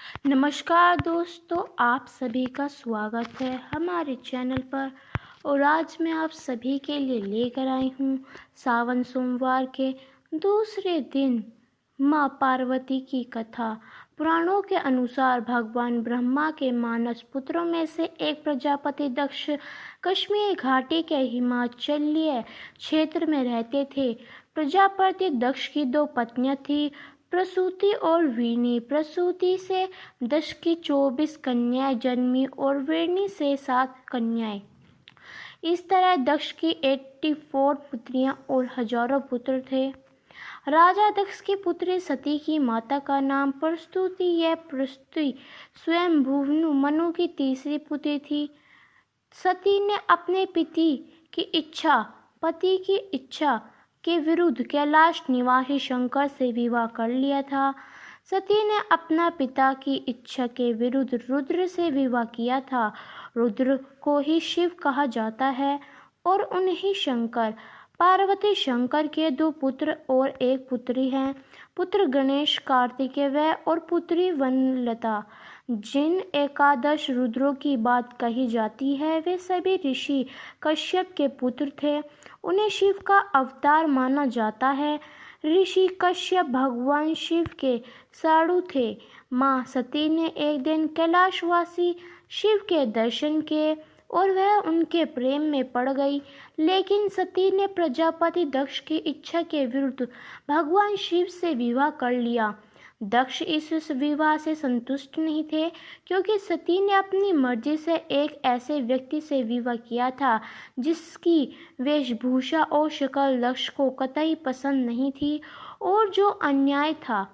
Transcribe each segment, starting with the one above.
नमस्कार दोस्तों, आप सभी का स्वागत है हमारे चैनल पर। और आज मैं आप सभी के लिए लेकर आई हूँ सावन सोमवार के दूसरे दिन माँ पार्वती की कथा। पुराणों के अनुसार भगवान ब्रह्मा के मानस पुत्रों में से एक प्रजापति दक्ष कश्मीर घाटी के हिमाचलीय क्षेत्र में रहते थे। प्रजापति दक्ष की दो पत्नियां थीं, प्रसूति और वीणी। प्रसूति से दक्ष की 24 कन्याएं जन्मी और वीणी से 7 कन्याएं। इस तरह दक्ष की 84 पुत्रियां और हजारों पुत्र थे। राजा दक्ष की पुत्री सती की माता का नाम प्रस्तुति। यह प्रस्तुति स्वयं भुवनु मनु की तीसरी पुत्री थी। सती ने अपने पति की इच्छा के विरुद्ध कैलाश निवासी शंकर से विवाह कर लिया था। सती ने अपना पिता की इच्छा के विरुद्ध रुद्र से विवाह किया था। रुद्र को ही शिव कहा जाता है और उन्हीं शंकर। पार्वती शंकर के 2 पुत्र और 1 पुत्री हैं। पुत्र गणेश कार्तिकेय और पुत्री वनलता। जिन 11 रुद्रों की बात कही जाती है वे सभी ऋषि कश्यप के पुत्र थे। उन्हें शिव का अवतार माना जाता है। ऋषि कश्यप भगवान शिव के साड़ू थे। माँ सती ने एक दिन कैलाशवासी शिव के दर्शन किए और वह उनके प्रेम में पड़ गई। लेकिन सती ने प्रजापति दक्ष की इच्छा के विरुद्ध भगवान शिव से विवाह कर लिया। दक्ष इस विवाह से संतुष्ट नहीं थे, क्योंकि सती ने अपनी मर्जी से एक ऐसे व्यक्ति से विवाह किया था जिसकी वेशभूषा और शक्ल दक्ष को कतई पसंद नहीं थी और जो अन्याय था।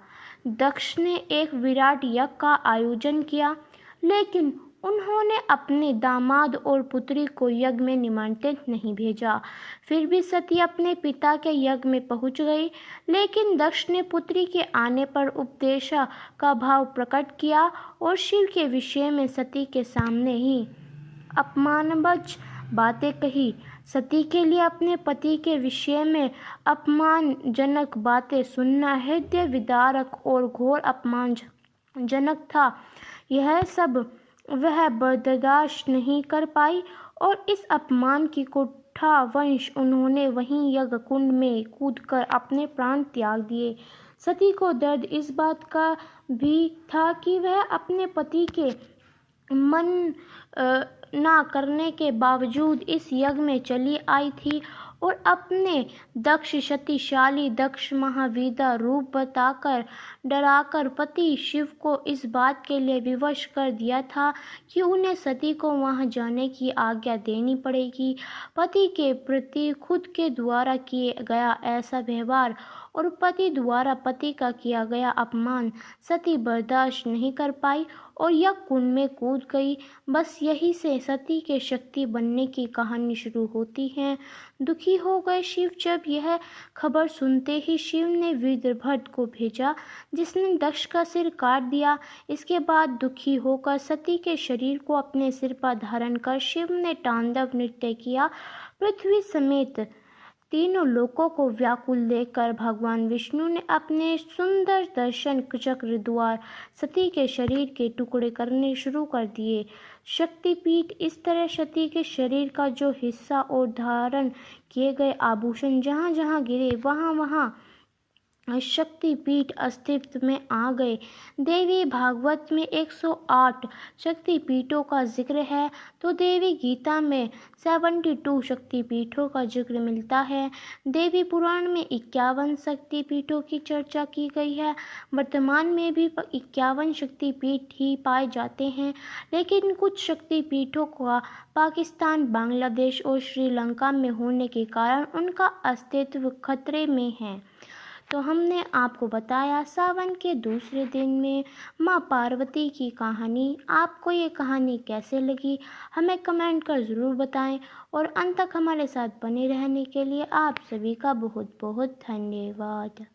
दक्ष ने एक विराट यज्ञ का आयोजन किया, लेकिन उन्होंने अपने दामाद और पुत्री को यज्ञ में निमंत्रित नहीं भेजा। फिर भी सती अपने पिता के यज्ञ में पहुंच गई, लेकिन दक्ष ने पुत्री के आने पर उपदेशा का भाव प्रकट किया और शिव के विषय में सती के सामने ही अपमानजनक बातें कही। सती के लिए अपने पति के विषय में अपमानजनक बातें सुनना हृदय विदारक और घोर अपमानजनक था। यह सब वह बर्दाश्त नहीं कर पाई और इस अपमान की कुठावश उन्होंने वहीं यज्ञ कुंड में कूदकर अपने प्राण त्याग दिए। सती को दर्द इस बात का भी था कि वह अपने पति के मन ना करने के बावजूद इस यज्ञ में चली आई थी और अपने दक्ष शक्तिशाली दक्ष महावीरा रूप बताकर डराकर पति शिव को इस बात के लिए विवश कर दिया था कि उन्हें सती को वहां जाने की आज्ञा देनी पड़ेगी। पति के प्रति खुद के द्वारा किए गया ऐसा व्यवहार और पति द्वारा पति का किया गया अपमान सती बर्दाश्त नहीं कर पाई और यज्ञ कुंड में कूद गई। बस यही से सती के शक्ति बनने की कहानी शुरू होती है। दुखी हो गए शिव जब यह खबर सुनते ही शिव ने वीरभद्र को भेजा, जिसने दक्ष का सिर काट दिया। इसके बाद दुखी होकर सती के शरीर को अपने सिर पर धारण कर शिव ने तांडव नृत्य किया। पृथ्वी समेत तीनों लोकों को व्याकुल देखकर भगवान विष्णु ने अपने सुंदर दर्शन चक्र द्वारा सती के शरीर के टुकड़े करने शुरू कर दिए। शक्तिपीठ इस तरह सती के शरीर का जो हिस्सा और धारण किए गए आभूषण जहाँ जहाँ गिरे वहाँ वहाँ शक्तिपीठ अस्तित्व में आ गए। देवी भागवत में 108 शक्तिपीठों का जिक्र है, तो देवी गीता में 72 शक्तिपीठों का जिक्र मिलता है। देवी पुराण में 51 शक्तिपीठों की चर्चा की गई है। वर्तमान में भी 51 शक्तिपीठ ही पाए जाते हैं, लेकिन कुछ शक्तिपीठों का पाकिस्तान, बांग्लादेश और श्रीलंका में होने के कारण उनका अस्तित्व खतरे में है। तो हमने आपको बताया सावन के दूसरे दिन में माँ पार्वती की कहानी। आपको ये कहानी कैसे लगी हमें कमेंट कर ज़रूर बताएं और अंत तक हमारे साथ बने रहने के लिए आप सभी का बहुत बहुत धन्यवाद।